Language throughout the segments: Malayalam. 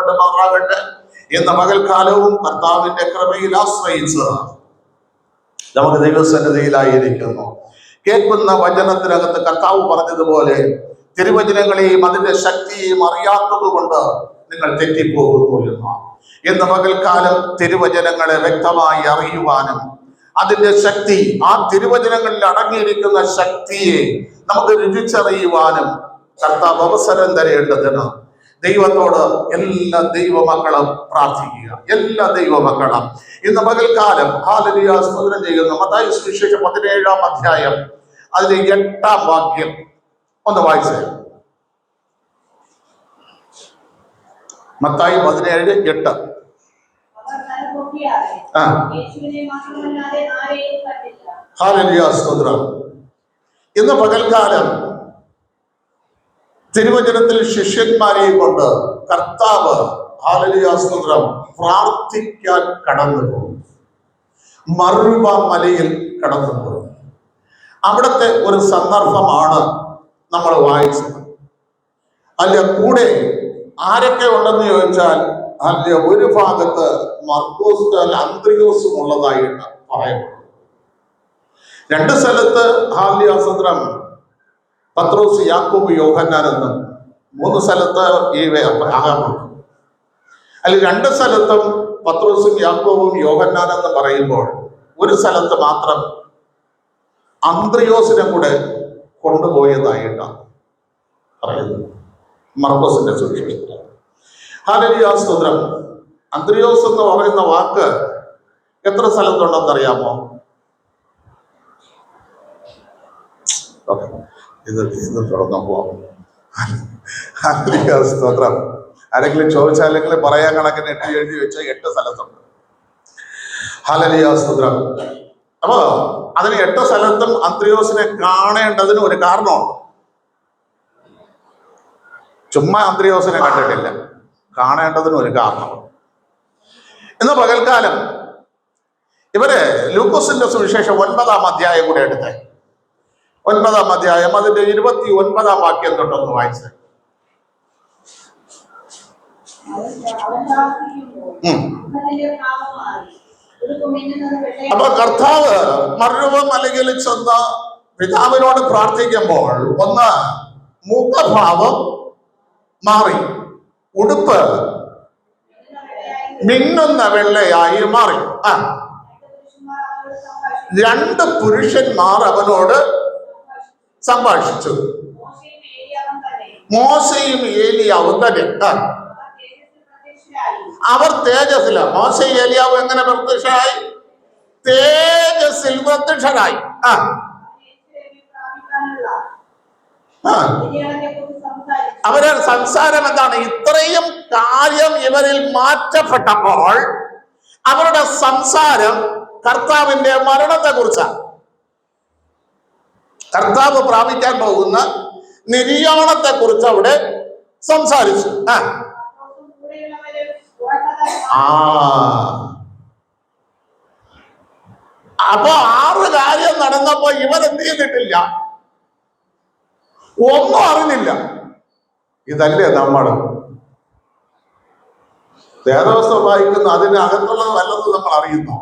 വാഴ്ത്തപ്പെടുമാറാകട്ടെ. ഇന്ന് പകൽക്കാലവും കർത്താവിന്റെ കൃപയിൽ ആശ്രയിച്ച് നമുക്ക് ദൈവസന്നിധിയിലായിരിക്കുന്നു. കേൾക്കുന്ന വചനത്തിനകത്ത് കർത്താവ് പറഞ്ഞതുപോലെ തിരുവചനങ്ങളെയും അതിന്റെ ശക്തിയെയും അറിയാത്തത് കൊണ്ട് നിങ്ങൾ തെറ്റിപ്പോകുന്നു എന്ന്. ഇന്ന് പകൽക്കാലം തിരുവചനങ്ങളെ വ്യക്തമായി അറിയുവാനും അതിന്റെ ശക്തി, ആ തിരുവചനങ്ങളിൽ അടങ്ങിയിരിക്കുന്ന ശക്തിയെ നമുക്ക് രുചിച്ചറിയുവാനും കർത്താവ് അവസരം തരേണ്ടതിന് ദൈവത്തോട് എല്ലാ ദൈവമക്കളും പ്രാർത്ഥിക്കുക. എല്ലാ ദൈവമക്കളും ഇന്ന് പകൽക്കാലം ഹല്ലേലൂയ സ്തോത്രം ചെയ്യുന്നു. മത്തായി സുവിശേഷം 17-ാം അധ്യായം അതിലെ 8-ാം വാക്യം ഒന്ന് വായിച്ചേ. മത്തായി 17:8. ഹല്ലേലൂയ സ്തോത്രം. ഇന്ന് പകൽക്കാലം തിരുവചനത്തിൽ ശിഷ്യന്മാരെ കൊണ്ട് കർത്താവ് ഹല്ലേലൂയ സ്തോത്രം പ്രാർത്ഥിക്കാൻ കടന്നുപോകും. മറുവ മലയിൽ കടന്നുപോകും. അവിടുത്തെ ഒരു സന്ദർഭമാണ് നമ്മൾ വായിച്ചത്. അല്ല, കൂടെ ആരൊക്കെ ഉണ്ടെന്ന് ചോദിച്ചാൽ അല്ല, ഒരു ഭാഗത്ത് മർക്കോസ് അന്ത്രയോസും ഉള്ളതായിട്ട് പറയപ്പെടുന്നു. 2 സ്ഥലത്ത് ഹല്ലേലൂയ സ്തോത്രം പത്രോസ്, യാക്കോബ്, യോഹന്നാൻ എന്നും 3 സ്ഥലത്ത് ഈ ആകാറുണ്ട്. അതിൽ 2 സ്ഥലത്തും പത്രോസും യാക്കോബും യോഹന്നാൻ എന്ന് പറയുമ്പോൾ ഒരു സ്ഥലത്ത് മാത്രം അന്ത്രയോസിനെ കൂടെ കൊണ്ടുപോയതായിട്ടാണ് പറയുന്നത്. മർക്കോസിന്റെ സുവിശേഷത്തിൽ ഹല്ലേലൂയ സ്തോത്രം. അന്ത്രയോസ് എന്ന് പറയുന്ന വാക്ക് എത്ര സ്ഥലത്തുണ്ടെന്ന് അറിയാമോ? ഇത് തുറന്നു പോവാം. ഹല്ലേലൂയ സ്തോത്രം. ആരെങ്കിലും ചോദിച്ചാലെങ്കിൽ പറയാൻ കണക്കിന് എഴുതി വെച്ച 8 സ്ഥലത്തുണ്ട്. ഹല്ലേലൂയ സ്തോത്രം. അപ്പോ അതിന് 8 സ്ഥലത്തും അന്ത്രയോസിനെ കാണേണ്ടതിന് ഒരു കാരണമുണ്ട്. ചുമ്മാ അന്ത്രയോസിനെ കണ്ടിട്ടില്ല, കാണേണ്ടതിന് ഒരു കാരണമുണ്ട്. ഇന്ന് പകൽക്കാലം ഇവര് ലൂക്കോസിന്റെ സുവിശേഷം 9-ാം അധ്യായം കൂടെ എടുത്തേ. 9-ാം അധ്യായം അതിന്റെ 29-ാം വാക്യം തൊട്ടൊന്ന് വായിച്ചേ. അപ്പൊ കർത്താവ് മറുവ മലയിൽ ചെന്ന് പിതാവിനോട് പ്രാർത്ഥിക്കുമ്പോൾ ഒന്ന് മുഖഭാവം മാറി, ഉടുപ്പ് മിന്നുന്ന വെള്ളയായി മാറി. 2 പുരുഷന്മാർ അവനോട് സംഭാഷിച്ചു. മോശയും ഏലിയാവും തന്നെ. അവർ തേജസ്സില. മോശയും ഏലിയാവും എങ്ങനെ പ്രത്യക്ഷരായി? തേജസ്സിൽ പ്രത്യക്ഷരായി. അവരുടെ സംസാരം എന്താണ്? ഇത്രയും കാര്യം ഇവരിൽ മാറ്റപ്പെട്ടപ്പോൾ അവരുടെ സംസാരം കർത്താവിന്റെ മരണത്തെ കുറിച്ചാണ്. കർത്താവ് പ്രാപിക്കാൻ പോകുന്ന നിര്യാണത്തെ കുറിച്ച് അവിടെ സംസാരിച്ചു. അപ്പൊ 6 കാര്യം നടന്നപ്പോ ഇവർ എന്ത് ചെയ്തിട്ടില്ല? ഒന്നും അറിഞ്ഞില്ല. ഇതല്ലേ നമ്മൾ വേദവസ്തം വായിക്കുന്ന അതിനകത്തുള്ളത് വല്ലതും നമ്മൾ അറിയുന്നു?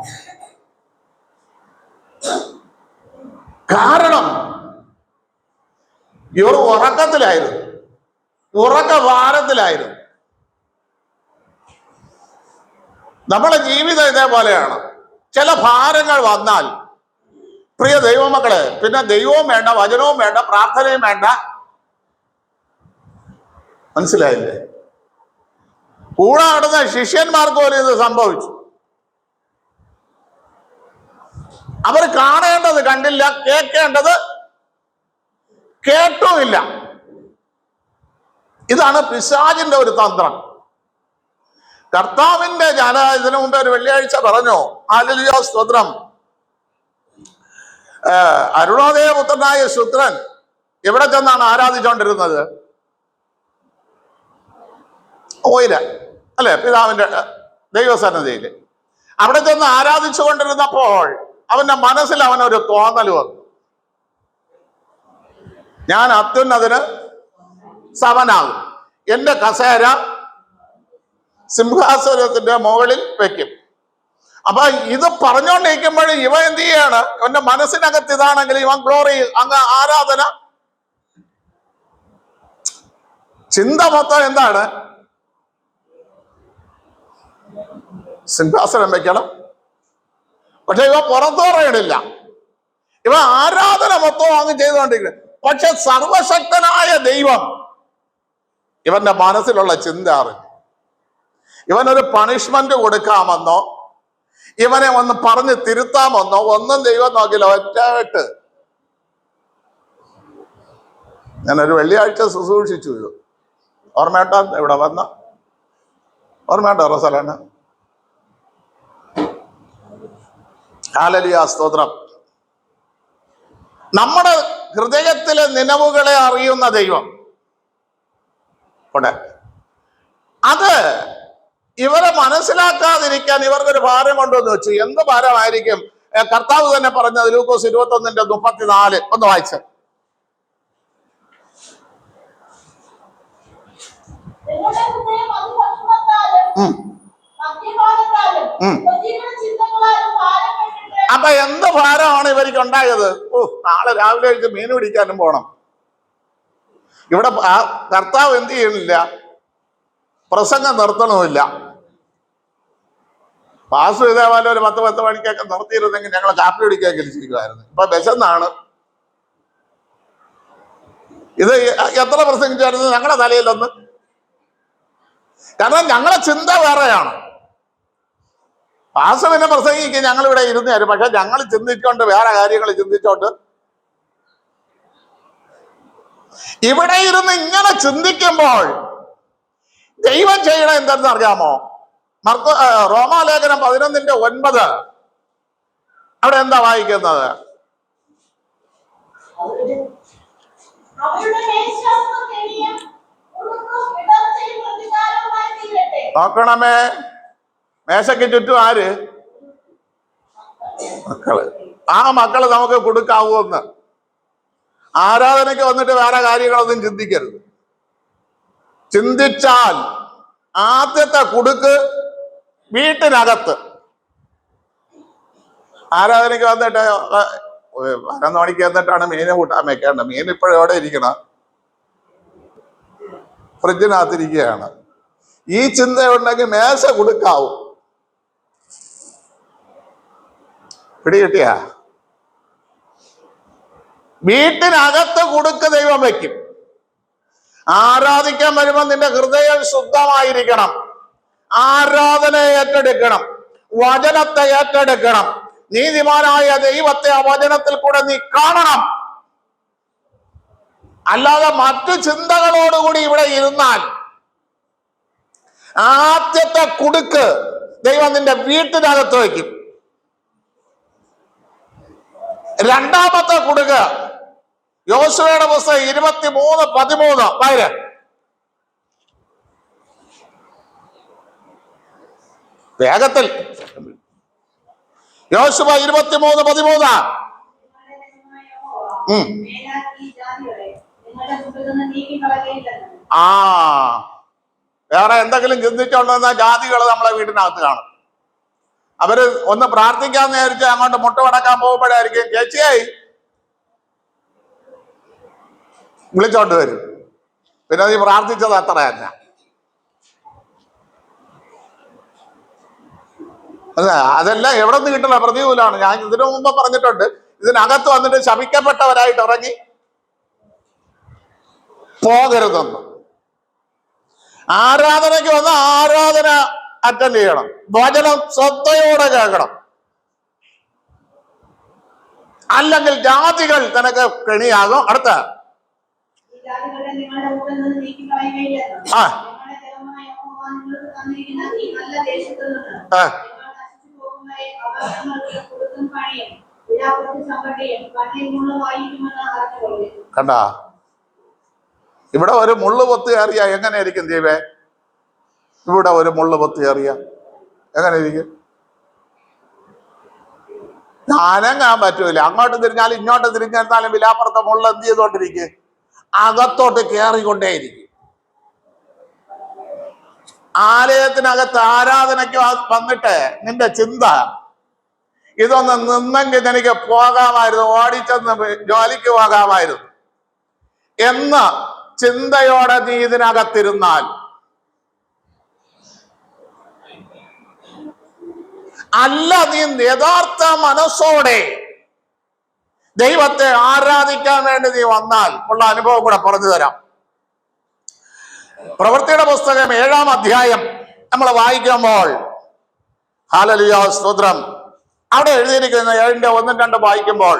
കാരണം ഇവർ ഉറക്കത്തിലായിരുന്നു, ഉറക്കഭാരത്തിലായിരുന്നു. നമ്മളെ ജീവിതം ഇതേപോലെയാണ്. ചില ഭാരങ്ങൾ വന്നാൽ പ്രിയ ദൈവമക്കളെ, പിന്നെ ദൈവവും വേണ്ട, വചനവും വേണ്ട, പ്രാർത്ഥനയും വേണ്ട. മനസ്സിലായില്ലേ? കൂടെ നടന്ന ശിഷ്യന്മാർക്ക് പോലും ഇത് സംഭവിച്ചു. അവർ കാണേണ്ടത് കണ്ടില്ല, കേൾക്കേണ്ടത് കേട്ടുമില്ല. ഇതാണ് പിശാചിന്റെ ഒരു തന്ത്രം. കർത്താവിന്റെ ഇതിനു മുമ്പ് ഒരു വെള്ളിയാഴ്ച പറഞ്ഞു, ഹല്ലേലൂയ സ്തോത്രം, അരുണോദയ പുത്രനായ ശുദ്രൻ എവിടെ ചെന്നാണ് ആരാധിച്ചുകൊണ്ടിരുന്നത്? ഓയില അല്ലെ, പിതാവിന്റെ ദൈവസന്നിധിയില്. അവിടെ ചെന്ന് ആരാധിച്ചു കൊണ്ടിരുന്നപ്പോൾ അവന്റെ മനസ്സിൽ അവനൊരു തോന്നൽ വന്നു, ഞാൻ അത്യുന്നതിന് സമനാകും, എന്റെ കസേര സിംഹാസനത്തിന്റെ മുകളിൽ വെക്കും. അപ്പൊ ഇത് പറഞ്ഞുകൊണ്ടിരിക്കുമ്പോൾ ഇവ എന്ത് ചെയ്യാണ്? ഇവന്റെ മനസ്സിനകത്ത് ഇതാണെങ്കിൽ ഇവൻ ഗ്ലോറി, അങ്ങ് ആരാധന, ചിന്ത മൊത്തം എന്താണ്? സിംഹാസനം വെക്കണം. പക്ഷെ ഇവ പുറത്തു പറയണില്ല, ഇവ ആരാധന മൊത്തം അങ്ങ് ചെയ്തുകൊണ്ടിരിക്കുന്നത്. പക്ഷെ സർവശക്തനായ ദൈവം ഇവന്റെ മനസ്സിലുള്ള ചിന്ത അറിഞ്ഞു. ഇവനൊരു പണിഷ്മെന്റ് കൊടുക്കാമെന്നോ ഇവനെ ഒന്ന് പറഞ്ഞ് തിരുത്താമെന്നോ ഒന്നും ദൈവം നോക്കില്ല. ഒറ്റയിട്ട് ഞാനൊരു വെള്ളിയാഴ്ച ശുശ്രൂഷിച്ചു. ഇത് ഓർമ്മയുണ്ടോ? ഇവിടെ വന്ന ഓർമ്മയുണ്ടോ? റസലാണ് ഹല്ലേലൂയ, സ്തോത്രം. നമ്മുടെ ഹൃദയത്തിലെ നിലവുകളെ അറിയുന്ന ദൈവം ഉണ്ട്. അത് ഇവരെ മനസ്സിലാക്കാതിരിക്കാൻ ഇവർക്കൊരു ഭാരം കൊണ്ടുവന്ന് വെച്ചു. എന്ത് ഭാരമായിരിക്കും? കർത്താവ് തന്നെ പറഞ്ഞത് ലൂക്കോസ് 21:34 ഒന്ന് വായിച്ച്. അപ്പൊ എന്ത് ഭാരമാണ് ഇവർക്ക് ഉണ്ടായത്? നാളെ രാവിലെ കഴിച്ച് മീൻ പിടിക്കാനും പോണം. ഇവിടെ കർത്താവ് എന്ത് ചെയ്യണില്ല? പ്രസംഗം നിർത്തണമില്ല. പാസ് ഇതേപോലെ ഒരു 10 മണിക്കൊക്കെ നിർത്തിയിരുന്നെങ്കിൽ ഞങ്ങൾ കാപ്പി പിടിക്കാൻ കഴിച്ചിരിക്കുമായിരുന്നു. ഇപ്പൊ വിശന്നാണ്. ഇത് എത്ര പ്രസംഗിച്ചായിരുന്നു ഞങ്ങളുടെ തലയിലൊന്ന്? കാരണം ഞങ്ങളെ ചിന്ത വേറെയാണ്. പാസ് പിന്നെ പ്രസംഗിക്കും, ഞങ്ങളിവിടെ ഇരുന്ന് തരും. പക്ഷെ ഞങ്ങൾ ചിന്തിച്ചോണ്ട് വേറെ കാര്യങ്ങൾ ചിന്തിച്ചോണ്ട് ഇവിടെ ഇരുന്ന് ഇങ്ങനെ ചിന്തിക്കുമ്പോൾ ദൈവം ചെയ്യണ എന്തെന്ന് അറിയാമോ? റോമാലേഖനം 11:9 അവിടെ എന്താ വായിക്കുന്നത്? നോക്കണമേ, മേശയ്ക്ക് ചുറ്റും ആര്? മക്കള്. ആ മക്കള് നമുക്ക് കൊടുക്കാവൂന്ന്. ആരാധനയ്ക്ക് വന്നിട്ട് വേറെ കാര്യങ്ങളൊന്നും ചിന്തിക്കരുത്. ചിന്തിച്ചാൽ ആദ്യത്തെ കുടുക്ക് വീട്ടിനകത്ത്. ആരാധനയ്ക്ക് വന്നിട്ട് 11 മണിക്ക് വന്നിട്ടാണ് മീനെ കൂട്ടാൻ വെക്കേണ്ടത്. മീൻ ഇപ്പോഴും എവിടെ ഇരിക്കണം? ഫ്രിഡ്ജിനകത്തിരിക്കുകയാണ്. ഈ ചിന്ത ഉണ്ടെങ്കിൽ മേശ കൊടുക്കാവൂ. പിടികിട്ടിയ? വീട്ടിനകത്ത് കൊടുക്ക് ദൈവം വെക്കും. ആരാധിക്കാൻ വരുമ്പോൾ നിന്റെ ഹൃദയം ശുദ്ധമായിരിക്കണം. ആരാധന ഏറ്റെടുക്കണം, വചനത്തെ ഏറ്റെടുക്കണം. നീതിമാനായ ദൈവത്തെ ആ വചനത്തിൽ കൂടെ നീ കാണണം. അല്ലാതെ മറ്റു ചിന്തകളോടുകൂടി ഇവിടെ ഇരുന്നാൽ ആദ്യത്തെ കുടുക്ക് ദൈവം നിന്റെ വീട്ടിനകത്ത് വയ്ക്കും. രണ്ടാമത്തെ കുടുക്ക് യോശുവയുടെ പുസ്തകം 23:13 വരെ. വേഗത്തിൽ യോശുവ 23:13. വേറെ എന്തെങ്കിലും ചിന്തിച്ചോണ്ടെന്ന ജാതികൾ നമ്മളെ വീടിനകത്ത് കാണും. അവര് ഒന്ന് പ്രാർത്ഥിക്കാന്ന് വിചാരിച്ച് അങ്ങോട്ട് മുട്ടുമടക്കാൻ പോകുമ്പോഴായിരിക്കും ചേച്ചിയായി വിളിച്ചോണ്ട് വരും. പിന്നെ നീ പ്രാർത്ഥിച്ചത് അത്ര തന്നെ. അതെല്ലാം എവിടെ നിന്ന് കിട്ടില്ല, പ്രതികൂലമാണ്. ഞാൻ ഇതിനു മുമ്പ് പറഞ്ഞിട്ടുണ്ട്, ഇതിനകത്ത് വന്നിട്ട് ശപിക്കപ്പെട്ടവരായിട്ട് ഇറങ്ങി പോകരുതെന്ന്. ആരാധനയ്ക്ക് വന്ന് ആരാധന അറ്റൻഡ് ചെയ്യണം. വചനം ശ്രദ്ധയോടെ കേൾക്കണം. അല്ലെങ്കിൽ ജാതികൾ നിനക്ക് കെണിയാകും. അടുത്ത കണ്ട, ഇവിടെ ഒരു മുള്ളു പൊത്ത് കയറിയ എങ്ങനെ ഇരിക്കും ദൈവേ? ഇവിടെ ഒരു മുള്ളു പൊത്ത് കയറിയ എങ്ങനെ ഇരിക്കും? അനങ്ങാൻ പറ്റൂല. അങ്ങോട്ട് തിരിഞ്ഞാലും ഇങ്ങോട്ട് തിരിഞ്ഞാലും വിലാപ്പുറത്തെ മുള്ള എന്ത് ചെയ്തോണ്ടിരിക്കും? അകത്തോട്ട് കയറിക്കൊണ്ടേയിരിക്കും. ആലയത്തിനകത്ത് ആരാധനയ്ക്ക് വന്നിട്ട് നിന്റെ ചിന്ത ഇതൊന്ന് നിന്നെങ്കിൽ എനിക്ക് പോകാമായിരുന്നു, ഓടിച്ചെന്ന് ജോലിക്ക് പോകാമായിരുന്നു എന്ന ചിന്തയോടെ നീ ഇതിനകത്തിരുന്നാൽ, അല്ല നീ യഥാർത്ഥ മനസ്സോടെ ദൈവത്തെ ആരാധിക്കാൻ വേണ്ടി നീ വന്നാൽ ഉള്ള അനുഭവം കൂടെ പറഞ്ഞു തരാം. പ്രവൃത്തിയുടെ പുസ്തകം 7-ാം അധ്യായം നമ്മൾ വായിക്കുമ്പോൾ, ഹല്ലേലൂയ സ്തോത്രം, അവിടെ എഴുതിയിരിക്കുന്ന 7-ന്റെ 1-2 വായിക്കുമ്പോൾ,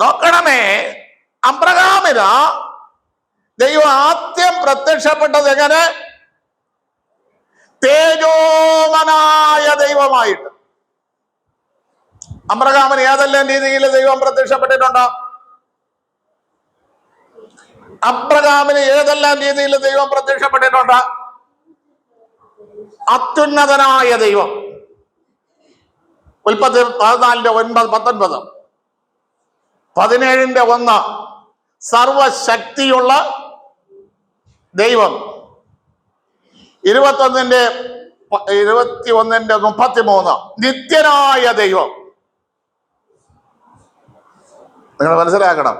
നോക്കണമേ, അബ്രഹാമിന് ദൈവം ആദ്യം പ്രത്യക്ഷപ്പെട്ടത് എങ്ങനെ? തേജോമനായ ദൈവമായിട്ട്. അബ്രഹാമിന് ഏതെല്ലാം രീതിയിൽ ദൈവം പ്രത്യക്ഷപ്പെട്ടിട്ടുണ്ടോ? അബ്രഹാമിന് ഏതെല്ലാം രീതിയിൽ ദൈവം പ്രത്യക്ഷപ്പെട്ടിട്ടുണ്ട്? അത്യുന്നതനായ ദൈവം. ഉൽപ്പത്തി 14-ന്റെ 9-19, 17-ന്റെ 1 സർവശക്തിയുള്ള ദൈവം, 21-ന്റെ 33 നിത്യനായ ദൈവം. നിങ്ങൾ മനസ്സിലാക്കണം,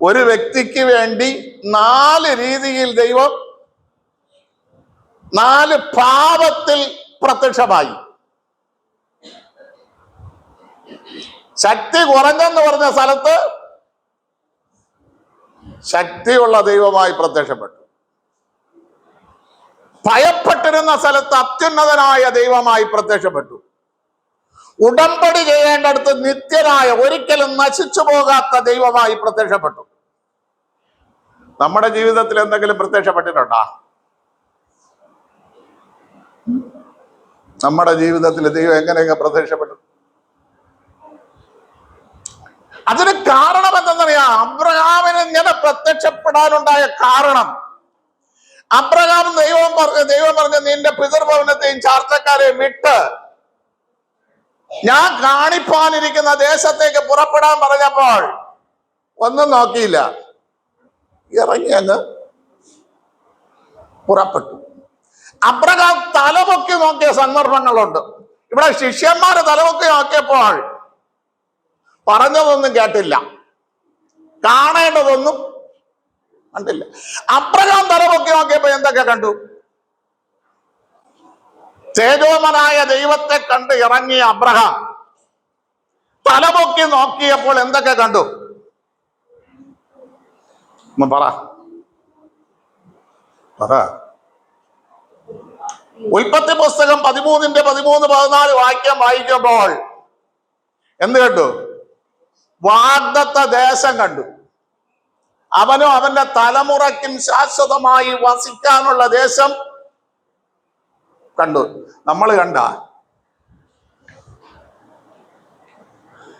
ഒരു വ്യക്തിക്ക് വേണ്ടി 4 രീതിയിൽ ദൈവം 4 ഭാവത്തിൽ പ്രത്യക്ഷമായി. ശക്തി കുറഞ്ഞെന്ന് പറഞ്ഞ സ്ഥലത്ത് ശക്തിയുള്ള ദൈവമായി പ്രത്യക്ഷപ്പെട്ടു. ഭയപ്പെട്ടിരുന്ന സ്ഥലത്ത് അത്യുന്നതനായ ദൈവമായി പ്രത്യക്ഷപ്പെട്ടു. ഉടമ്പടി ചെയ്യേണ്ടടുത്ത് നിത്യനായ, ഒരിക്കലും നശിച്ചു പോകാത്ത ദൈവമായി പ്രത്യക്ഷപ്പെട്ടു. നമ്മുടെ ജീവിതത്തിൽ എന്തെങ്കിലും പ്രത്യക്ഷപ്പെട്ടിട്ടുണ്ടോ? നമ്മുടെ ജീവിതത്തിൽ ദൈവം എങ്ങനെയൊക്കെ പ്രത്യക്ഷപ്പെട്ടു? അതിന് കാരണം എന്തെന്നറിയാം? അബ്രഹാമിന് ഇങ്ങനെ പ്രത്യക്ഷപ്പെടാനുണ്ടായ കാരണം, അബ്രഹാം ദൈവം പറഞ്ഞ നിന്റെ പിതൃഭവനത്തെയും ചാർച്ചക്കാരെയും വിട്ട് ഞാൻ കാണിപ്പാനിരിക്കുന്ന ദേശത്തേക്ക് പുറപ്പെടാൻ പറഞ്ഞപ്പോൾ ഒന്നും നോക്കിയില്ല, ഇറങ്ങി അങ്ങ് പുറപ്പെട്ടു. അബ്രഹാം തലപൊക്കി നോക്കിയ സന്ദർഭങ്ങളുണ്ട്. ഇവിടെ ശിഷ്യന്മാര് തലപൊക്കി നോക്കിയപ്പോൾ പറഞ്ഞതൊന്നും കേട്ടില്ല, കാണേണ്ടതൊന്നും കണ്ടില്ല. അബ്രഹാം തലപൊക്കി നോക്കിയപ്പോ എന്തൊക്കെ കണ്ടു? തേജോമനായ ദൈവത്തെ കണ്ട് ഇറങ്ങിയ അബ്രഹാം തലപൊക്കി നോക്കിയപ്പോൾ എന്തൊക്കെ കണ്ടു? പറ. ഉൽപ്പത്തി പുസ്തകം 13-ന്റെ 13-14 വാക്യം വായിക്കുമ്പോൾ എന്ത് കണ്ടു? വാഗ്ദത്ത ദേശം കണ്ടു. അവനും അവന്റെ തലമുറയ്ക്കും ശാശ്വതമായി വസിക്കാനുള്ള ദേശം കണ്ടു. നമ്മൾ കണ്ട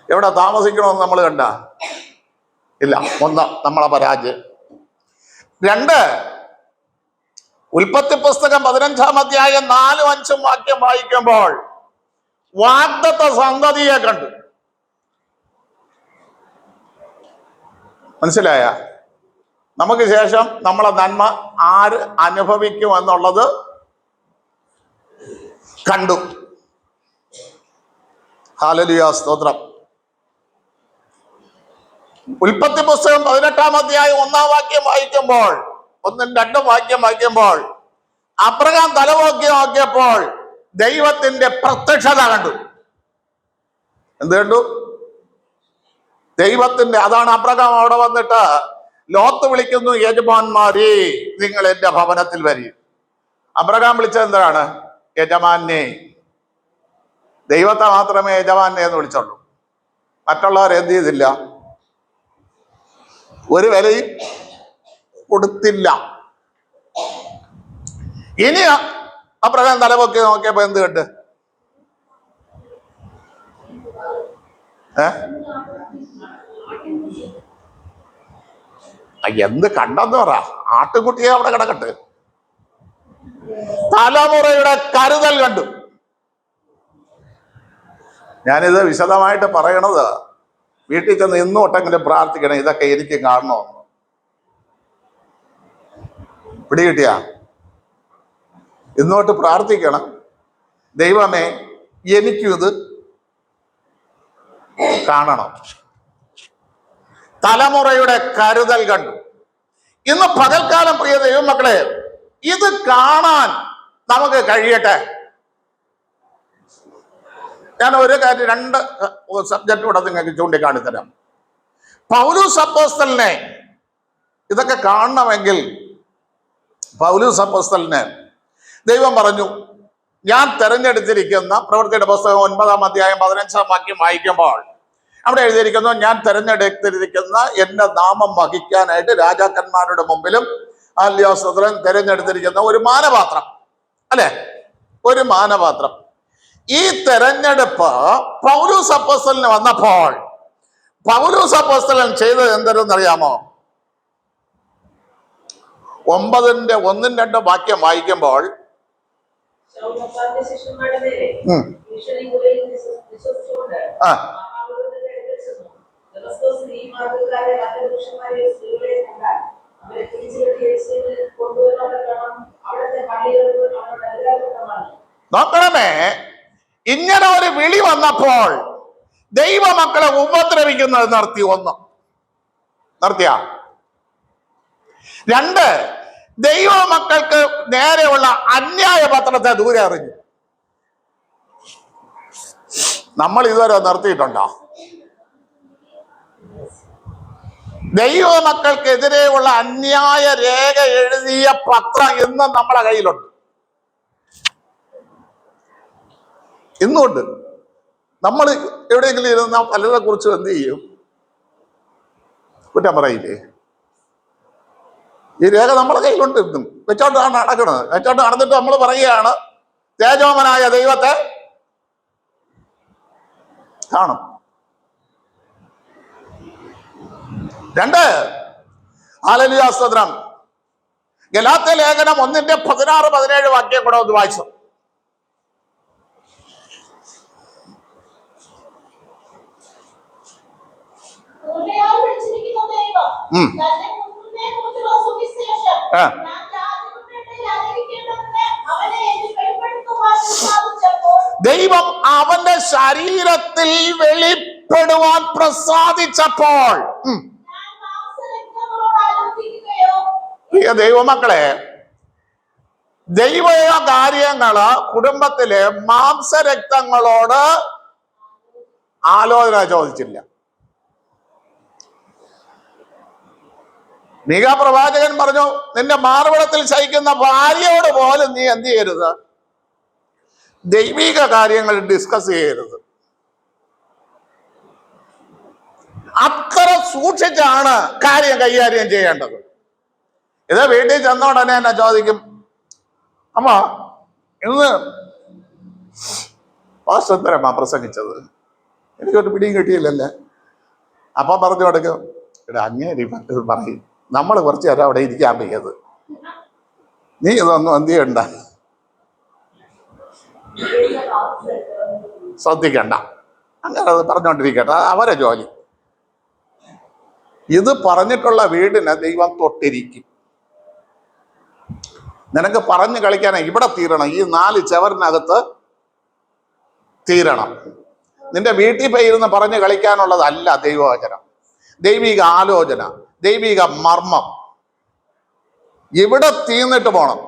എവിടെ താമസിക്കണമെന്ന് നമ്മൾ കണ്ട ഇല്ല. 1 നമ്മളെ പരാജയം. 2 ഉൽപ്പത്തി പുസ്തകം 15-ാം അധ്യായം 4-5 വാക്യം വായിക്കുമ്പോൾ വാഗ്ദത്ത സന്തതിയെ കണ്ടു. മനസ്സിലായ? നമുക്ക് ശേഷം നമ്മളെ നന്മ ആര് അനുഭവിക്കുമെന്നുള്ളത് കണ്ടു. ഹല്ലേലൂയ സ്തോത്രം. ഉൽപ്പത്തി പുസ്തകം 18-ാം അധ്യായം 1-ാം വാക്യം വായിക്കുമ്പോൾ, 1-2 വാക്യം വായിക്കുമ്പോൾ അബ്രഹാം തലപോക്കി നോക്കിയപ്പോൾ ദൈവത്തിന്റെ പ്രത്യക്ഷത കണ്ടു. എന്ത് കണ്ടു? ദൈവത്തിന്റെ. അതാണ് അബ്രഹാം അവിടെ വന്നിട്ട് ലോത്ത് വിളിക്കുന്നു, യജമാന്മാരേ നിങ്ങൾ എന്റെ ഭവനത്തിൽ വരി. അബ്രഹാം വിളിച്ചത് എന്താണ്? യജമാനെ. ദൈവത്തെ മാത്രമേ യജമാനെ എന്ന് വിളിച്ചുള്ളൂ. മറ്റുള്ളവർ എന്ത് ചെയ്തില്ല? ഒരു വിലയും കൊടുത്തില്ല. ഇനി അബ്രഹാം തലപൊക്കി നോക്കിയപ്പോ എന്ത് കണ്ട്? എന്ത് കണ്ടെന്ന് പറ. ആട്ടുകുട്ടിയെ അവിടെ കിടക്കട്ടെ. തലമുറയുടെ കരുതൽ കണ്ടു. ഞാനിത് വിശദമായിട്ട് പറയണത് വീട്ടിൽ ചെന്ന് ഇന്നോട്ടെങ്കിലും പ്രാർത്ഥിക്കണം, ഇതൊക്കെ എനിക്ക് കാണണമെന്ന്. പിടികിട്ടിയ ഇന്നോട്ട് പ്രാർത്ഥിക്കണം, ദൈവമേ എനിക്കും ഇത് കാണണം. തലമുറയുടെ കരുതൽ കണ്ടു. ഇന്ന് പകൽക്കാലം പ്രിയ ദൈവമക്കളെ, ഇത് കാണാൻ നമുക്ക് കഴിയട്ടെ. ഞാൻ ഒരു കാര്യം, രണ്ട് സബ്ജക്റ്റ് കൂടെ നിങ്ങൾക്ക് ചൂണ്ടിക്കാണിത്തരാം. പൗലോസ് അപ്പോസ്തലനെ ഇതൊക്കെ കാണണമെങ്കിൽ പൗലോസ് അപ്പോസ്തലനെ ദൈവം പറഞ്ഞു, ഞാൻ തെരഞ്ഞെടുത്തിരിക്കുന്ന, പ്രവൃത്തിയുടെ പുസ്തകം 9-ാം അധ്യായം 15-ാം വാക്യം വായിക്കുമ്പോൾ അവിടെ എഴുതിയിരിക്കുന്നു, ഞാൻ തെരഞ്ഞെടുത്തിരിക്കുന്ന എന്റെ നാമം വഹിക്കാനായിട്ട് രാജാക്കന്മാരുടെ മുമ്പിലും അല്യോസ്തോത്രം തെരഞ്ഞെടുത്തിരിക്കുന്ന ഒരു മാനപാത്രം, അല്ലെ, ഒരു മാനപാത്രം. ഈ തെരഞ്ഞെടുപ്പ് പൗലോസ് അപ്പോസ്തലന് വന്നപ്പോൾ പൗലോസ് അപ്പോസ്തലൻ ചെയ്തത് എന്തെന്നറിയാമോ? 9-1-2 വാക്യം വായിക്കുമ്പോൾ നോക്കണമേ, ഇങ്ങനെ ഒരു വിളി വന്നപ്പോൾ ദൈവമക്കളെ ഉപദ്രവിക്കുന്നത് നിർത്തിയ. 2, ദൈവമക്കൾക്ക് നേരെയുള്ള അന്യായ പത്രത്തെ ദൂരെ എറിഞ്ഞു. നമ്മൾ ഇതുവരെ നിർത്തിയിട്ടുണ്ടോ? ദൈവമക്കൾക്കെതിരെയുള്ള അന്യായ രേഖ എഴുതിയ പത്രം ഇന്ന് നമ്മളെ കയ്യിലുണ്ട്, ഇന്നുണ്ട്. നമ്മൾ എവിടെയെങ്കിലും ഇരുന്ന പലരെ കുറിച്ച് എന്ത് ചെയ്യും? കുറ്റം പറയില്ലേ? ഈ രേഖ നമ്മളെ കയ്യിലുണ്ട്, ഇന്നും വെച്ചോണ്ടാണ് നടക്കുന്നത്. വെച്ചോണ്ട് നടന്നിട്ട് നമ്മൾ പറയുകയാണ്, തേജോമനായ ദൈവത്തെ കാണും. 2, ഹല്ലേലൂയ സ്തോത്രം, ഗലാത്യ ലേഖനം 1-16-17 വാക്യം കൂടെ ഒന്ന് വായിച്ചു. ദൈവം അവന്റെ ശരീരത്തിൽ വെളിപ്പെടുവാൻ പ്രസാദിച്ചപ്പോൾ, പ്രിയ ദൈവമക്കളെ, ദൈവ കാര്യങ്ങള് കുടുംബത്തിലെ മാംസരക്തങ്ങളോട് ആലോചന ചോദിച്ചില്ല. മീഖാ പ്രവാചകൻ പറഞ്ഞു, നിന്റെ മാർവിടത്തിൽ ശയിക്കുന്ന ഭാര്യയോട് പോലും നീ എന്ത് ചെയ്യരുത്? ദൈവിക കാര്യങ്ങൾ ഡിസ്കസ് ചെയ്യരുത്. അത്ര സൂക്ഷിച്ചാണ് കാര്യം കൈകാര്യം ചെയ്യേണ്ടത്. ഇത് വീട്ടിൽ ചെന്ന ഉടനെ എന്നെ ചോദിക്കും, അമ്മ ഇന്ന് പാസ്റ്ററെന്തരമാ പ്രസംഗിച്ചത്, എനിക്കൊരു പിടിയും കിട്ടിയില്ലല്ലേ. അപ്പം പറഞ്ഞു കൊടുക്കും, ഇവിടെ അങ്ങേരി പറയും, നമ്മൾ കുറച്ച് നേരം അവിടെ ഇരിക്കാൻ വയ്യത്, നീ ഇതൊന്നും എന്ത് ചെയ്യണ്ട, ശ്രദ്ധിക്കണ്ട, അങ്ങനെ അത് പറഞ്ഞുകൊണ്ടിരിക്കട്ടെ, അവരെ ജോലി. ഇത് പറഞ്ഞിട്ടുള്ള വീടിനെ ദൈവം തൊട്ടിരിക്കും. നിനക്ക് പറഞ്ഞു കളിക്കാനാ ഇവിടെ തീരണം, ഈ 4 ചവറിനകത്ത് തീരണം. നിന്റെ വീട്ടിൽ പോയിരുന്ന് പറഞ്ഞു കളിക്കാനുള്ളതല്ല ദൈവവചനം, ദൈവിക ആലോചന, ദൈവിക മർമ്മം ഇവിടെ തീർന്നിട്ട് പോണം.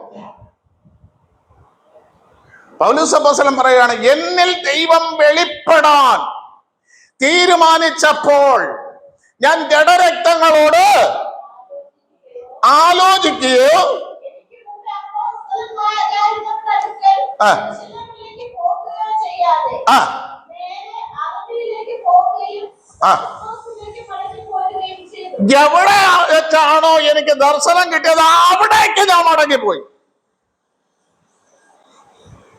പൗലോസ് അപ്പോസ്തലൻ പറയുകയാണ്, എന്നിൽ ദൈവം വെളിപ്പെടാൻ തീരുമാനിച്ചപ്പോൾ ഞാൻ ജഡരക്തങ്ങളോട് ആലോചിക്കുകയോ എവിടെ വെച്ചാണോ എനിക്ക് ദർശനം കിട്ടിയത് അവിടേക്ക് ഞാൻ മടങ്ങിപ്പോയി.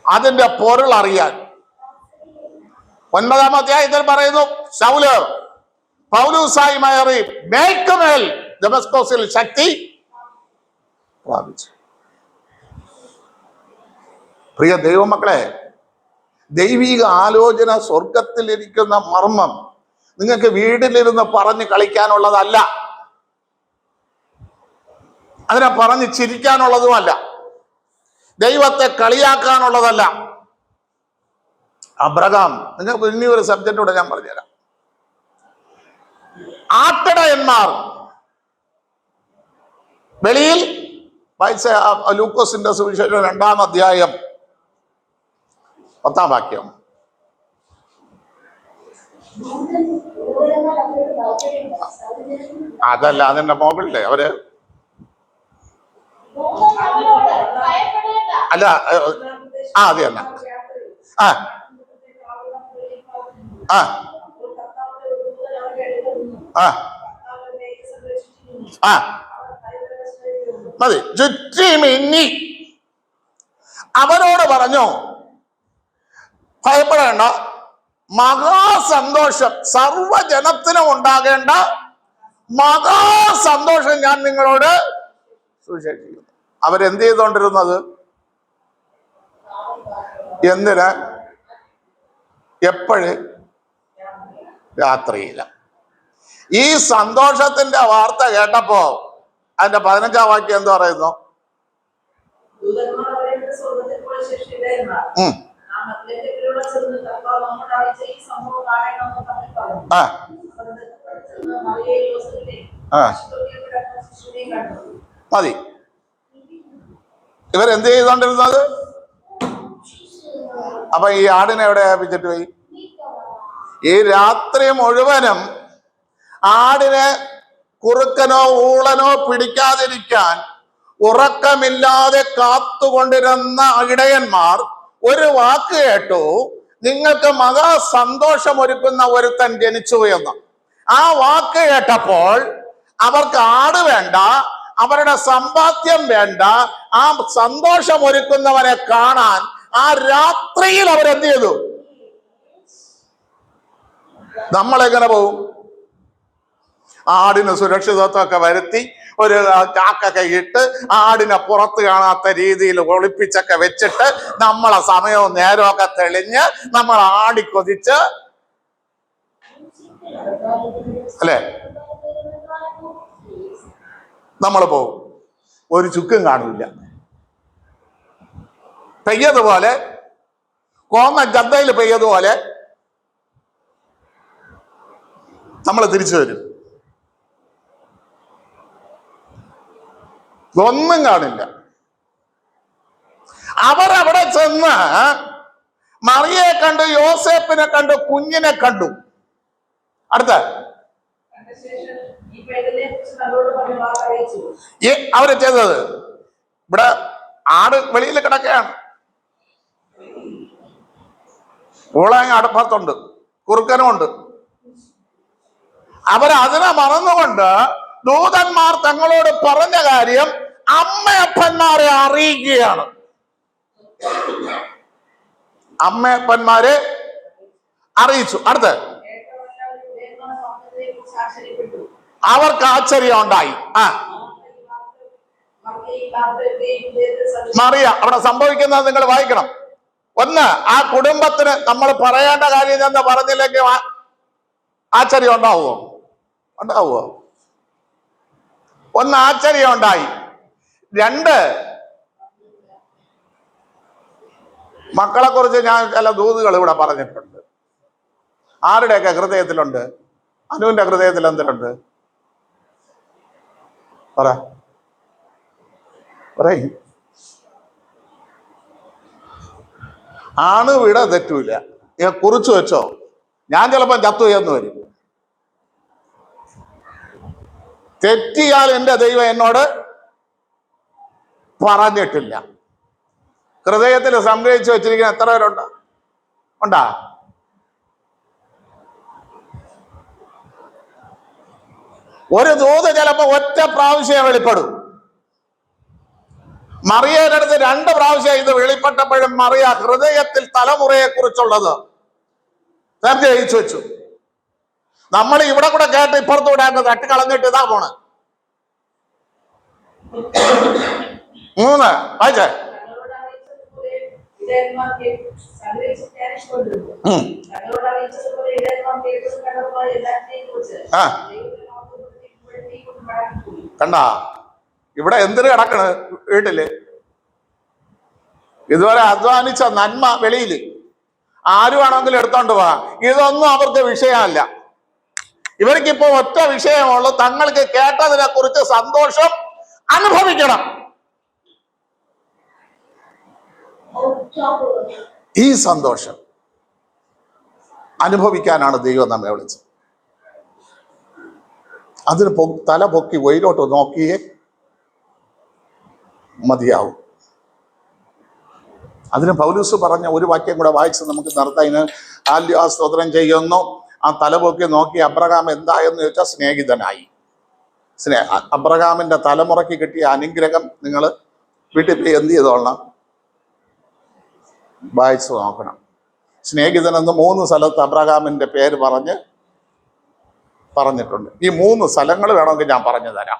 അതിന്റെ പൊരുൾ അറിയാൻ 9-ാം അധ്യായത്തിൽ പറയുന്നു, ശൗല് പൗലൂസായി മാറി മേൽക്കുമേൽ ദമസ്കോസിൽ ശക്തി പ്രാപിച്ചു. പ്രിയ ദൈവമക്കളെ, ദൈവിക ആലോചന, സ്വർഗത്തിലിരിക്കുന്ന മർമ്മം നിങ്ങൾക്ക് വീട്ടിലിരുന്ന് പറഞ്ഞ് കളിക്കാനുള്ളതല്ല, അതിനെ പറഞ്ഞ് ചിരിക്കാനുള്ളതുമല്ല, ദൈവത്തെ കളിയാക്കാനുള്ളതല്ല. അബ്രഹാം, നിങ്ങൾക്ക് ഇനിയൊരു സബ്ജക്റ്റൂടെ ഞാൻ പറഞ്ഞുതരാം. ആട്ടിടയന്മാർ വെളിയിൽ വായിച്ച ലൂക്കോസിന്റെ സുവിശേഷം 2-ാം അധ്യായം 10-ാം വാക്യം. അതല്ല, അതിന്റെ മുകളിലെ അവര് അല്ല, അത് തന്നെ. ആ ആ ആ ആ മതി. ചുറ്റിമിന്നി അവരോട് പറഞ്ഞു, ഭയപ്പെടേണ്ട, മഹാസന്തോഷം, സർവജനത്തിനും ഉണ്ടാകേണ്ട മഹാസന്തോഷം ഞാൻ നിങ്ങളോട് സുവിശേഷിക്കുന്നു. അവരെന്ത് ചെയ്തോണ്ടിരുന്നത്? എന്തിന്? എപ്പോഴ്? രാത്രിയില്ല. ഈ സന്തോഷത്തിന്റെ വാർത്ത കേട്ടപ്പോ അതിന്റെ 15-ാം വാക്യം എന്താ പറയുന്നു? മതി. ഇവരെന്ത് ചെയ്തോണ്ടിരുന്നത്? അപ്പൊ ഈ ആടിനെ എവിടെ വ്യാപിച്ചിട്ട് പോയി? ഈ രാത്രി മുഴുവനും ആടിനെ കുറുക്കനോ ഊളനോ പിടിക്കാതിരിക്കാൻ ഉറക്കമില്ലാതെ കാത്തുകൊണ്ടിരുന്ന ഇടയന്മാർ ഒരു വാക്ക് കേട്ടു, നിങ്ങൾക്ക് മഹാസന്തോഷമൊരുക്കുന്ന ഒരുത്തൻ ജനിച്ചു എന്ന്. ആ വാക്ക് കേട്ടപ്പോൾ അവർക്ക് ആട് വേണ്ട, അവരുടെ സമ്പാദ്യം വേണ്ട, ആ സന്തോഷമൊരുക്കുന്നവനെ കാണാൻ ആ രാത്രിയിൽ അവരെന്ത് ചെയ്തു? നമ്മളെങ്ങനെ പോകും? ആടിന് സുരക്ഷിതത്വമൊക്കെ വരുത്തി ഒരു ചാക്കൊക്കെ ഇട്ട് ആടിനെ പുറത്ത് കാണാത്ത രീതിയിൽ ഒളിപ്പിച്ചൊക്കെ വെച്ചിട്ട് നമ്മളെ സമയവും നേരമൊക്കെ തെളിഞ്ഞ് നമ്മൾ ആടിക്കൊതിച്ച്, അല്ലേ, നമ്മൾ പോകും. ഒരു ചുക്കും കാണില്ല. പെയ്യതുപോലെ, കോന്ന ജദ്ദയിൽ പെയ്യതുപോലെ നമ്മൾ തിരിച്ചു വരും. ഒന്നും കാണില്ല. അവരവിടെ ചെന്ന് മറിയെ കണ്ടു, യോസേപ്പിനെ കണ്ടു, കുഞ്ഞിനെ കണ്ടു. അടുത്ത അവര് ചെയ്തത്, ഇവിടെ ആട് വെളിയിൽ കിടക്കുകയാണ്, ഊളങ്ങ അടുപ്പത്തുണ്ട്, കുറുക്കനുമുണ്ട്. അവരതിനെ മറന്നുകൊണ്ട് ദൂതന്മാർ തങ്ങളോട് പറഞ്ഞ കാര്യം അമ്മയപ്പന്മാരെ അറിയിക്കുകയാണ്. അമ്മയപ്പന്മാരെ അറിയിച്ചു. അടുത്ത് അവർക്ക് ആശ്ചര്യം ഉണ്ടായി. മറിയ, അവിടെ സംഭവിക്കുന്നത് നിങ്ങൾ വായിക്കണം. ഒന്ന്, ആ കുടുംബത്തിന് നമ്മൾ പറയേണ്ട കാര്യം എന്ന് പറഞ്ഞില്ലെങ്കിൽ ആശ്ചര്യം ഉണ്ടാവുമോ? ഉണ്ടാവുമോ? ഒന്ന്, ആശ്ചര്യം ഉണ്ടായി. രണ്ട്, മക്കളെ കുറിച്ച് ഞാൻ ചില ദൂതുകൾ ഇവിടെ പറഞ്ഞിട്ടുണ്ട്. ആരുടെയൊക്കെ ഹൃദയത്തിലുണ്ട്? അനുവിന്റെ ഹൃദയത്തിൽ എന്തിലുണ്ട്? പറയും. ആണുവിട തെറ്റൂല, കുറിച്ചു വെച്ചോ. ഞാൻ ചിലപ്പോൾ ചത്തു എന്ന് വരും. തെറ്റിയാൽ എൻ്റെ ദൈവം എന്നോട് പറഞ്ഞിട്ടില്ല. ഹൃദയത്തിൽ സംഗ്രഹിച്ചു വെച്ചിരിക്കുന്ന എത്ര പേരുണ്ട്? ഉണ്ടാ? ഒരു ദൂത് ചിലപ്പോ ഒറ്റ പ്രാവശ്യം വെളിപ്പെടും. മറിയയുടെ അടുത്ത് 2 പ്രാവശ്യം ഇത് വെളിപ്പെട്ടപ്പോഴും മറിയ ഹൃദയത്തിൽ തലമുറയെ കുറിച്ചുള്ളത് സംഗ്രഹിച്ചു വെച്ചു. നമ്മൾ ഇവിടെ കൂടെ കേട്ട് ഇപ്പുറത്തൂടെ തട്ടിക്കളഞ്ഞിട്ട് ഇതാ പോണ്. 3 വായിച്ചേ. ഉം. ആ കണ്ടാ ഇവിടെ എന്തിനു കിടക്കണ് വീട്ടില്? ഇതുവരെ അധ്വാനിച്ച നന്മ വെളിയിൽ ആര് വേണമെങ്കിലും എടുത്തോണ്ട് പോവാം. ഇതൊന്നും അവർക്ക് വിഷയമല്ല. ഇവർക്കിപ്പോ ഒറ്റ വിഷയമുള്ളൂ, തങ്ങൾക്ക് കേട്ടതിനെ കുറിച്ച് സന്തോഷം അനുഭവിക്കണം. ഈ സന്തോഷം അനുഭവിക്കാനാണ് ദൈവം നമ്മെ വിളിച്ചത്. അതിന് തല പൊക്കി വെയിലോട്ട് നോക്കിയേ മതിയാവും. അതിന് പൗലൂസ് പറഞ്ഞ ഒരു വാക്യം കൂടെ വായിച്ച് നമുക്ക് നിർത്താം. ഇതിന് ഹല്ലേലൂയ സ്തോത്രം ചെയ്യുന്നു. ആ തലപൊക്കി നോക്കി അബ്രഹാം എന്തായെന്ന് ചോദിച്ചാൽ സ്നേഹിതനായി. അബ്രഹാമിന്റെ തലമുറയ്ക്ക് കിട്ടിയ അനുഗ്രഹം നിങ്ങൾ വീട്ടിൽ പോയി എന്ത് ചെയ്തോളണം, വായിച്ചു നോക്കണം. സ്നേഹിതനെന്ന് 3 സ്ഥലത്ത് അബ്രഹാമിന്റെ പേര് പറഞ്ഞിട്ടുണ്ട്. ഈ 3 സ്ഥലങ്ങൾ വേണമെങ്കിൽ ഞാൻ പറഞ്ഞു തരാം.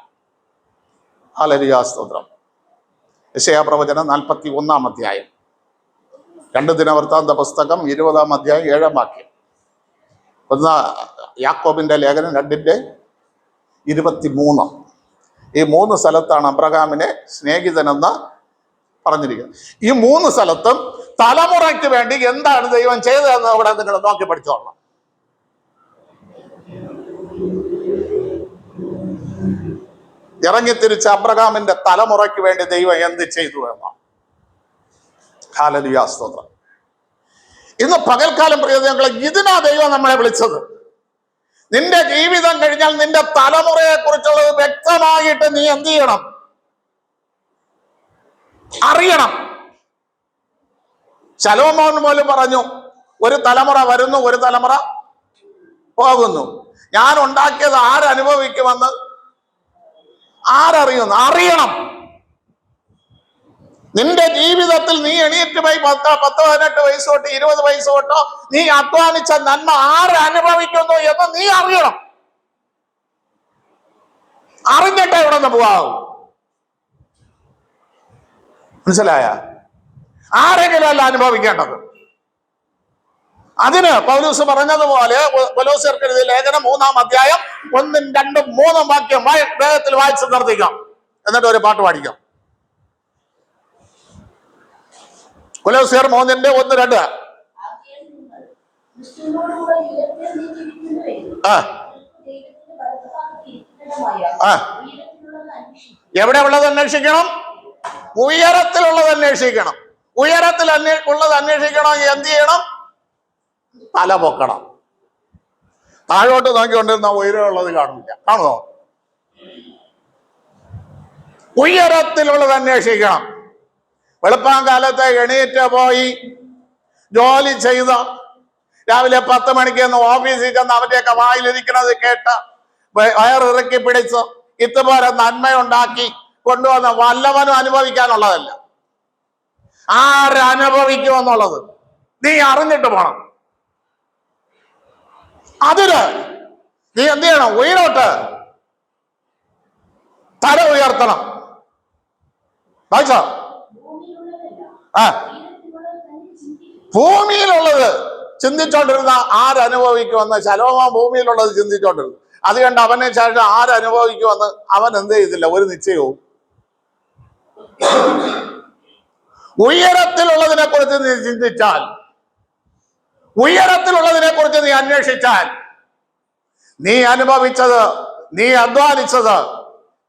ഹല്ലേലൂയ സ്തോത്രം. യെശയ്യാ പ്രവചനം 41-ാം അധ്യായം, 2 ദിനവൃത്താന്ത പുസ്തകം 20-ാം അധ്യായം 7-ാം വാക്യം, 1 യാക്കോബിന്റെ ലേഖനം 2:23. ഈ 3 സ്ഥലത്താണ് അബ്രഹാമിനെ സ്നേഹിതനെന്ന് പറഞ്ഞിരിക്കുന്നത്. ഈ 3 സ്ഥലത്തും തലമുറയ്ക്ക് വേണ്ടി എന്താണ് ദൈവം ചെയ്തതെന്ന് അവിടെ നിങ്ങൾ നോക്കി പഠിച്ചോളണം. ഇറങ്ങിത്തിരിച്ച അബ്രഹാമിന്റെ തലമുറയ്ക്ക് വേണ്ടി ദൈവം എന്ത് ചെയ്തു എന്നാണ്. ഹല്ലേലൂയ സ്തോത്രം. ഇന്ന് പകൽക്കാലം പ്രിയതങ്ങളെ, ഇതിനാ ദൈവം നമ്മളെ വിളിച്ചത്. നിന്റെ ജീവിതം കഴിഞ്ഞാൽ നിന്റെ തലമുറയെ കുറിച്ചുള്ളത് വ്യക്തമായിട്ട് നീ എന്ത് ചെയ്യണം, അറിയണം. ശലോമോൻ പോലും പറഞ്ഞു, ഒരു തലമുറ വരുന്നു, ഒരു തലമുറ പോകുന്നു. ഞാൻ ഉണ്ടാക്കിയത് ആരനുഭവിക്കുമെന്ന് ആരറിയുന്നു? അറിയണം. നിന്റെ ജീവിതത്തിൽ നീ എണീറ്റ് പോയി 10-18 വയസ്സ് തൊട്ട് 20 വയസ്സ് തൊട്ടോ നീ അധ്വാനിച്ച നന്മ ആരനുഭവിക്കുന്നു എന്ന് നീ അറിയണം. അറിഞ്ഞിട്ടേ ഇവിടെ നിന്ന് പോവാവും. മനസ്സിലായ? ആരെങ്കിലും അല്ല അനുഭവിക്കേണ്ടത്. അതിന് പൗലൂസ് പറഞ്ഞതുപോലെ കൊലോസ്യർക്ക് എഴുതിയ ലേഖനം 3-ാം അധ്യായം 1, 2, 3 വാക്യം വേഗത്തിൽ വായിച്ച് നിർത്തിക്കാം. എന്നിട്ട് ഒരു പാട്ട് പാടിക്കാം. കൊലോസ്യർ 3:1-2. എവിടെ ഉള്ളത് അന്വേഷിക്കണം? ഉയരത്തിലുള്ളത് അന്വേഷിക്കണം. ഉയരത്തിൽ ഉള്ളത് അന്വേഷിക്കണമെങ്കിൽ എന്ത് ചെയ്യണം? തല പൊക്കണം. താഴോട്ട് നോക്കിക്കൊണ്ടിരുന്ന ഉയരമുള്ളത് കാണില്ല. കാണുമോ? ഉയരത്തിലുള്ളത് അന്വേഷിക്കണം. വെളുപ്പാൻ കാലത്തെ എണീറ്റ് പോയി ജോലി ചെയ്ത രാവിലെ 10 മണിക്ക് ഓഫീസിൽ ചെന്ന് അവന്റെയൊക്കെ വായിലിരിക്കുന്നത് കേട്ട് വയറിറക്കി പിടിച്ച് ഇതുപോലെ നന്മയുണ്ടാക്കി കൊണ്ടുവന്ന വല്ലവനും അനുഭവിക്കാനുള്ളതല്ല. ആരനുഭവിക്കുമെന്നുള്ളത് നീ അറിഞ്ഞിട്ട് പോണം. അതിന് നീ എന്ത് ചെയ്യണം? ഉയരോട്ട് തല ഉയർത്തണം. വായിച്ചോ? ഭൂമിയിലുള്ളത് ചിന്തിച്ചോണ്ടിരുന്ന ആരനുഭവിക്കുമെന്ന് ശലോമോൻ ഭൂമിയിലുള്ളത് ചിന്തിച്ചോണ്ടിരുന്നു. അത് കണ്ട് അവനെ ശേഷം ആരനുഭവിക്കുമെന്ന് അവൻ എന്ത് ചെയ്തില്ല, ഒരു നിശ്ചയവും. ഉയരത്തിലുള്ളതിനെ കുറിച്ച് നീ ചിന്തിച്ചാൽ, ഉയരത്തിലുള്ളതിനെ കുറിച്ച് നീ അന്വേഷിച്ചാൽ, നീ അനുഭവിച്ചത്, നീ അധ്വാനിച്ചത്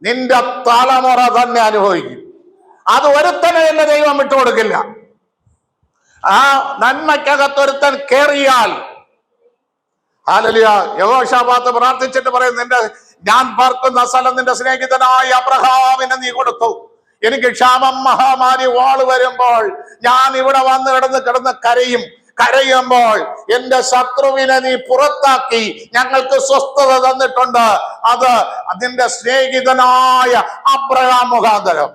നിന്റെ തലമുറ തന്നെ അനുഭവിക്കും. അത് ഒരുത്തനെ എന്റെ ദൈവം വിട്ടുകൊടുക്കില്ല. ആ നന്മയ്ക്കകത്തൊരുത്തൻ കേറിയാൽ, ഹല്ലേലൂയ, യഹോശാഫാത്ത് പ്രാർത്ഥിച്ചിട്ട് പറയും, ഞാൻ പാർക്കുന്ന സ്ഥലം നിന്റെ സ്നേഹിതനായ അബ്രഹാമിനെ നീ കൊടുത്തു. എനിക്ക് ക്ഷാമം മഹാമാരി വാള് വരുമ്പോൾ ഞാൻ ഇവിടെ വന്ന് കിടന്ന് കരയുമ്പോൾ എന്റെ ശത്രുവിനെ നീ പുറത്താക്കി ഞങ്ങൾക്ക് സ്വസ്ഥത തന്നിട്ടുണ്ട്. അത് അതിന്റെ സ്നേഹിതനായ അബ്രഹാം മുഖാന്തരം.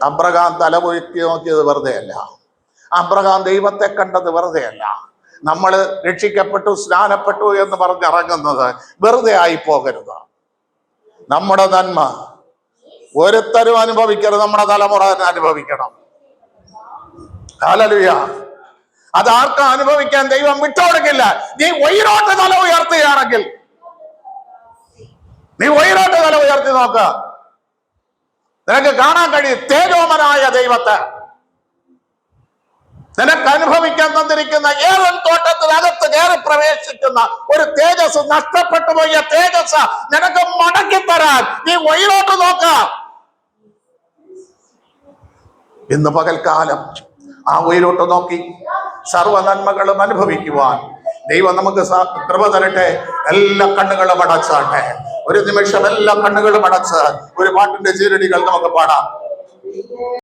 അബ്രഹാം തലപൊക്കി നോക്കിയത് വെറുതെ അല്ല. അബ്രഹാം ദൈവത്തെ കണ്ടത് വെറുതെ അല്ല. നമ്മൾ രക്ഷിക്കപ്പെട്ടു, സ്നാനപ്പെട്ടു എന്ന് പറഞ്ഞിറങ്ങുന്നത് വെറുതെ ആയി പോകരുത്. നമ്മുടെ നന്മ ഒരുത്തരും അനുഭവിക്കരുത്, നമ്മുടെ തലമുറ തന്നെ അനുഭവിക്കണം. ഹല്ലേലൂയ. അത് ആർക്കും അനുഭവിക്കാൻ ദൈവം വിട്ടുകൊടുക്കില്ല. നീ ഉയരോട്ട് തല ഉയർത്തുകയാണെങ്കിൽ, നീ ഉയരോട്ട് തല ഉയർത്തി നോക്ക, നിനക്ക് കാണാൻ കഴിയും തേജോമനായ ദൈവത്തെ. നിനക്ക് അനുഭവിക്കാൻ തന്നിരിക്കുന്ന ഏവൻ തോട്ടത്തിനകത്ത് കയറി പ്രവേശിക്കുന്ന ഒരു തേജസ്, നഷ്ടപ്പെട്ടു പോയ തേജസ് നിനക്ക് മടക്കിത്തരാൻ നീ ഉയരോട്ട് നോക്ക. ഇന്ന് പകൽക്കാലം ആ ഉയരോട്ട് നോക്കി സർവ്വ നന്മകളും അനുഭവിക്കുവാൻ ദൈവം നമുക്ക് കൃപ തരട്ടെ. എല്ലാ കണ്ണുകളും അടച്ചാട്ടെ. ഒരു നിമിഷം എല്ലാ കണ്ണുകളും അടച്ച് ഒരു പാട്ടിന്റെ ചീരടികൾ നമുക്ക് പാടാം.